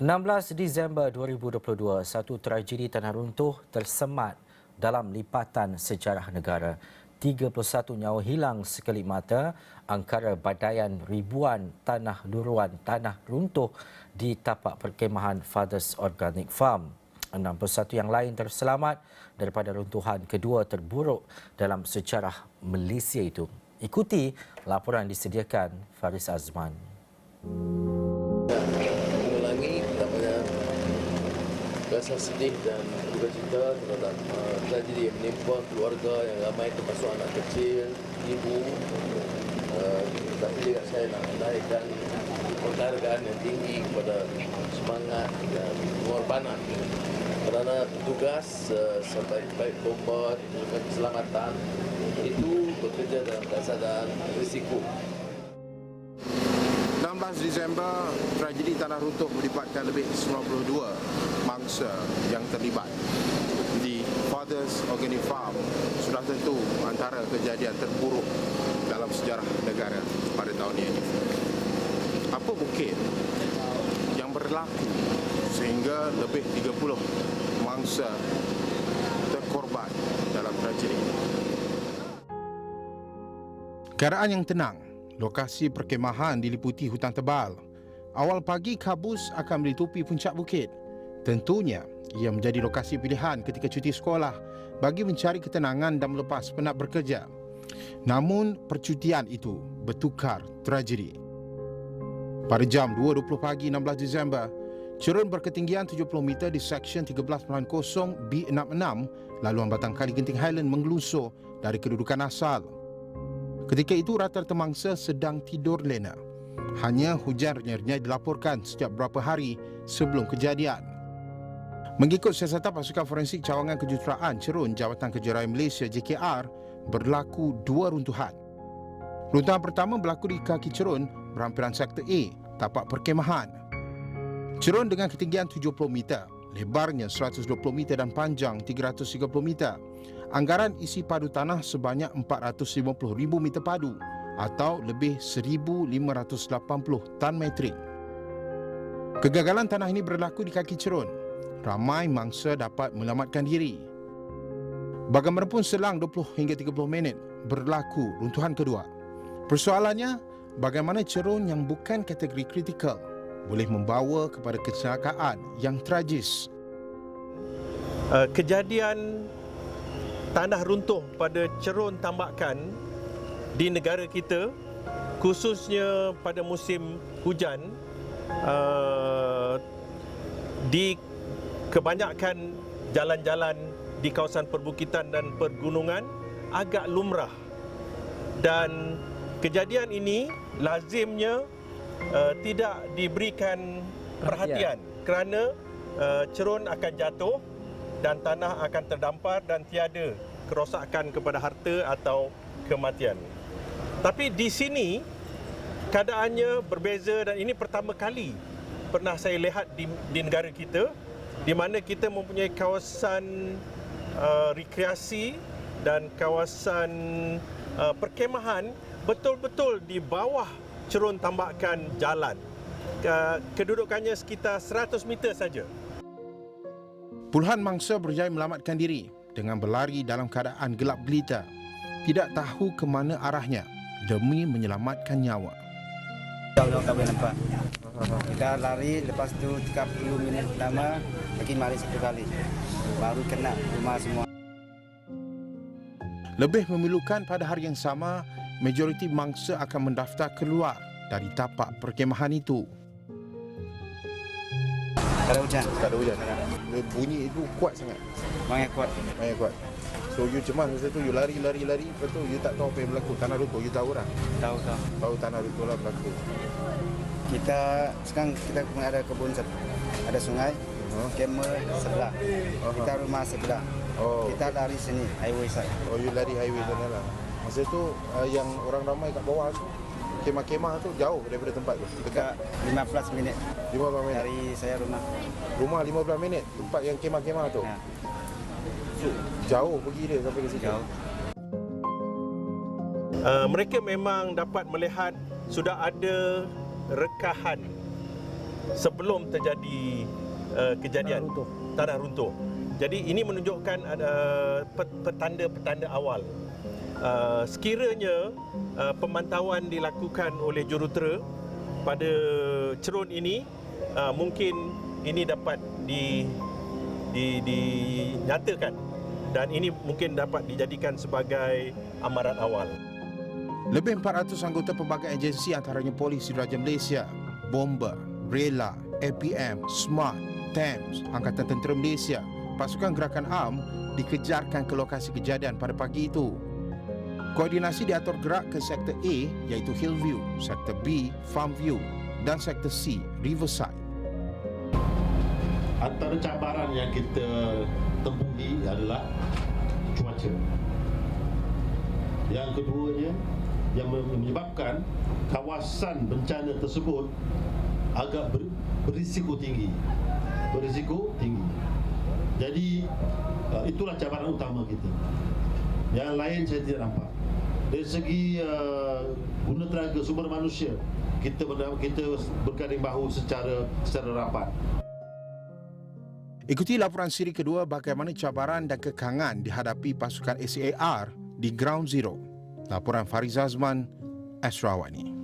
16 Disember 2022, satu tragedi tanah runtuh tersemat dalam lipatan sejarah negara. 31 nyawa hilang sekelip mata angkara badaian ribuan tanah luruan tanah runtuh di tapak perkemahan Fathers Organic Farm. 61 yang lain terselamat daripada runtuhan kedua terburuk dalam sejarah Malaysia itu. Ikuti laporan disediakan Faris Azman. Mengulangi namanya rasa sedih dan duka cita terhadap tragedi yang menimpa keluarga yang ramai termasuk anak kecil, ibu. Tapi juga saya nak menaikkan penghargaan yang tinggi kepada semangat dan pengorbanan kerana tugas sebaik-baik bomba keselamatan itu bekerja dalam keadaan risiko. 16 Disember, tragedi tanah runtuh melibatkan lebih 92 mangsa yang terlibat. Di Fathers Organic Farm sudah tentu antara kejadian terburuk dalam sejarah negara pada tahun ini. Apa mungkin yang berlaku sehingga lebih 30 mangsa terkorban dalam tragedi? Keadaan yang tenang. Lokasi perkemahan diliputi hutan tebal. Awal pagi kabus akan melitupi puncak bukit. Tentunya, ia menjadi lokasi pilihan ketika cuti sekolah bagi mencari ketenangan dan melepas penat bekerja. Namun, percutian itu bertukar tragedi. Pada jam 2.20 pagi 16 Disember, cerun berketinggian 70 meter di Seksyen 13.0 B66 laluan Batang Kali Genting Highland mengelusur dari kedudukan asal. Ketika itu rata-rata mangsa sedang tidur lena. Hanya hujan renyah-renyah dilaporkan setiap beberapa hari sebelum kejadian. Mengikut siasatan pasukan forensik cawangan kejuruteraan Cerun Jabatan Kejuaraan Malaysia JKR, berlaku dua runtuhan. Runtuhan pertama berlaku di kaki cerun berhampiran sektor A, tapak perkemahan. Cerun dengan ketinggian 70 meter, lebarnya 120 meter dan panjang 330 meter. Anggaran isi padu tanah sebanyak 450,000 meter padu atau lebih 1,580 tan metrik. Kegagalan tanah ini berlaku di kaki cerun. Ramai mangsa dapat menyelamatkan diri. Bagaimanapun selang 20 hingga 30 minit berlaku runtuhan kedua. Persoalannya, bagaimana cerun yang bukan kategori kritikal boleh membawa kepada kecelakaan yang tragis. Kejadian tanah runtuh pada cerun tambakan di negara kita, khususnya pada musim hujan, di kebanyakan jalan-jalan di kawasan perbukitan dan pergunungan agak lumrah. Dan kejadian ini lazimnya tidak diberikan perhatian kerana cerun akan jatuh dan tanah akan terdampar dan tiada kerosakan kepada harta atau kematian. Tapi di sini keadaannya berbeza dan ini pertama kali pernah saya lihat di negara kita di mana kita mempunyai kawasan rekreasi dan kawasan perkemahan betul-betul di bawah cerun tambakan jalan. Kedudukannya sekitar 100 meter saja. Puluhan mangsa berjaya melamatkan diri dengan berlari dalam keadaan gelap gelita, tidak tahu ke mana arahnya demi menyelamatkan nyawa. Jauh-jauh tak boleh nampak. Kita lari, lepas tu 30 minit pertama, lagi mari satu kali. Baru kena rumah semua. Lebih memilukan pada hari yang sama, majoriti mangsa akan mendaftar keluar dari tapak perkemahan itu. Tak ada hujan. Tak ada hujan. Bunyi itu kuat sangat. Banyak kuat. Banyak kuat. So you cemas masa tu, you lari, lepas tu you tak tahu apa yang berlaku. Tanah runtuh, you tahu dah? Tahu. Tahu tanah runtuh lah berlaku. Sekarang kita ada kebun, ada sungai, kemah sebelah. Kita rumah sebelah. Kita lari sini, highway side. Oh, you lari highway sana lah. Masa tu yang orang ramai kat bawah tu, kemah-kemah tu jauh daripada tempat tu? Dekat 15 minit. 15 minit? Dari saya rumah. Rumah 15 minit? Tempat yang kemah-kemah tu? Ya. So, jauh pergi dia sampai ke situ? Jauh. Mereka memang dapat melihat sudah ada rekahan sebelum terjadi kejadian tanah runtuh. Jadi ini menunjukkan ada petanda-petanda awal. Sekiranya pemantauan dilakukan oleh jurutera pada cerun ini, mungkin ini dapat dinyatakan dan ini mungkin dapat dijadikan sebagai amaran awal. Lebih 400 anggota pelbagai agensi antaranya Polis Diraja Malaysia, Bomba, Rela, APM, SMART, TAMS, Angkatan Tentera Malaysia, pasukan gerakan ARM dikejarkan ke lokasi kejadian pada pagi itu. Koordinasi diatur gerak ke Sektor A iaitu Hillview, Sektor B, Farmview dan Sektor C, Riverside. Antara cabaran yang kita temui adalah cuaca. Yang keduanya yang menyebabkan kawasan bencana tersebut agak berisiko tinggi. Jadi itulah cabaran utama kita. Yang lain saya tidak nampak. Dari segi guna tenaga sumber manusia, kita berganding bahu secara rapat. Ikuti laporan siri kedua bagaimana cabaran dan kekangan dihadapi pasukan SAR di Ground Zero. Laporan Fariz Azman, Asrawani.